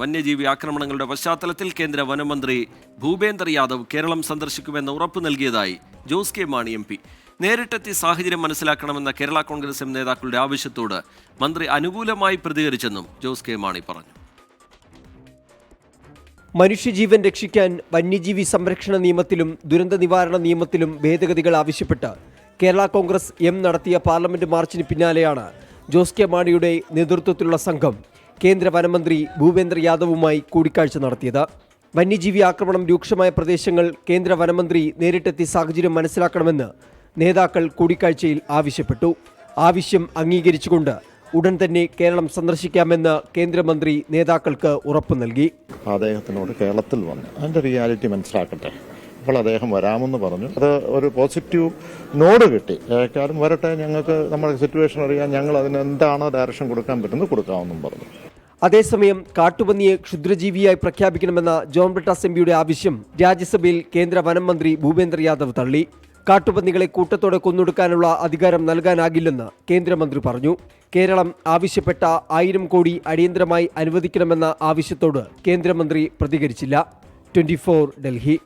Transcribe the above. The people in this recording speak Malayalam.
വന്യജീവി ആക്രമണങ്ങളുടെ പശ്ചാത്തലത്തിൽ കേന്ദ്ര വനമന്ത്രി ഭൂപേന്ദർ യാദവ് കേരളം സന്ദർശിക്കുമെന്ന് ഉറപ്പു നൽകിയതായി ജോസ് കെ മാണി MP. നേരിട്ടെത്തി സാഹചര്യം മനസ്സിലാക്കണമെന്ന കേരള കോൺഗ്രസ് എം നേതാക്കളുടെ ആവശ്യത്തോട് മന്ത്രി അനുകൂലമായി പ്രതികരിച്ചെന്നും ജോസ് കെ മാണി പറഞ്ഞു. മനുഷ്യജീവൻ രക്ഷിക്കാൻ വന്യജീവി സംരക്ഷണ നിയമത്തിലും ദുരന്ത നിവാരണ നിയമത്തിലും ഭേദഗതികൾ ആവശ്യപ്പെട്ട് കേരള കോൺഗ്രസ് എം നടത്തിയ പാർലമെന്റ് മാർച്ചിന് പിന്നാലെയാണ് ജോസ് കെ മാണിയുടെ നേതൃത്വത്തിലുള്ള സംഘം കേന്ദ്ര വനമന്ത്രി ഭൂപേന്ദർ യാദവുമായി കൂടിക്കാഴ്ച നടത്തിയത്. വന്യജീവി ആക്രമണം രൂക്ഷമായ പ്രദേശങ്ങൾ കേന്ദ്ര വനമന്ത്രി നേരിട്ടെത്തി സാഹചര്യം മനസ്സിലാക്കണമെന്ന് നേതാക്കൾ കൂടിക്കാഴ്ചയിൽ ആവശ്യപ്പെട്ടു. ആവശ്യം അംഗീകരിച്ചുകൊണ്ട് ഉടൻ തന്നെ കേരളം സന്ദർശിക്കാമെന്ന് കേന്ദ്രമന്ത്രി നേതാക്കൾക്ക് ഉറപ്പു നൽകി. അദ്ദേഹത്തിനോട് കേരളത്തിൽ വന്ന് അതിൻ്റെ റിയാലിറ്റി മനസ്സിലാക്കട്ടെ, അപ്പോൾ അദ്ദേഹം വരാമെന്ന് പറഞ്ഞു. അത് ഒരു പോസിറ്റീവ് നോഡ് കിട്ടി. കാര്യം വരട്ടെ, ഞങ്ങൾക്ക് നമ്മുടെ സിറ്റുവേഷൻ അറിയാൻ, ഞങ്ങൾ അതിന് എന്താണ് ഡയറക്ഷൻ കൊടുക്കാൻ പറ്റുന്നത് കൊടുക്കാമെന്നും പറഞ്ഞു. അതേസമയം കാട്ടുപന്നിയെ ക്ഷുദ്രജീവിയായി പ്രഖ്യാപിക്കണമെന്ന ജോൺ ബ്രിട്ടാസ് MPയുടെ ആവശ്യം രാജ്യസഭയിൽ കേന്ദ്ര വനം മന്ത്രി ഭൂപേന്ദർ യാദവ് തള്ളി. കാട്ടുപന്നികളെ കൂട്ടത്തോടെ കൊന്നൊടുക്കാനുള്ള അധികാരം നൽകാനാകില്ലെന്ന് കേന്ദ്രമന്ത്രി പറഞ്ഞു. കേരളം ആവശ്യപ്പെട്ട 1000 കോടി അടിയന്തരമായി അനുവദിക്കണമെന്ന ആവശ്യത്തോട് കേന്ദ്രമന്ത്രി പ്രതികരിച്ചില്ല. 24 ഡൽഹി.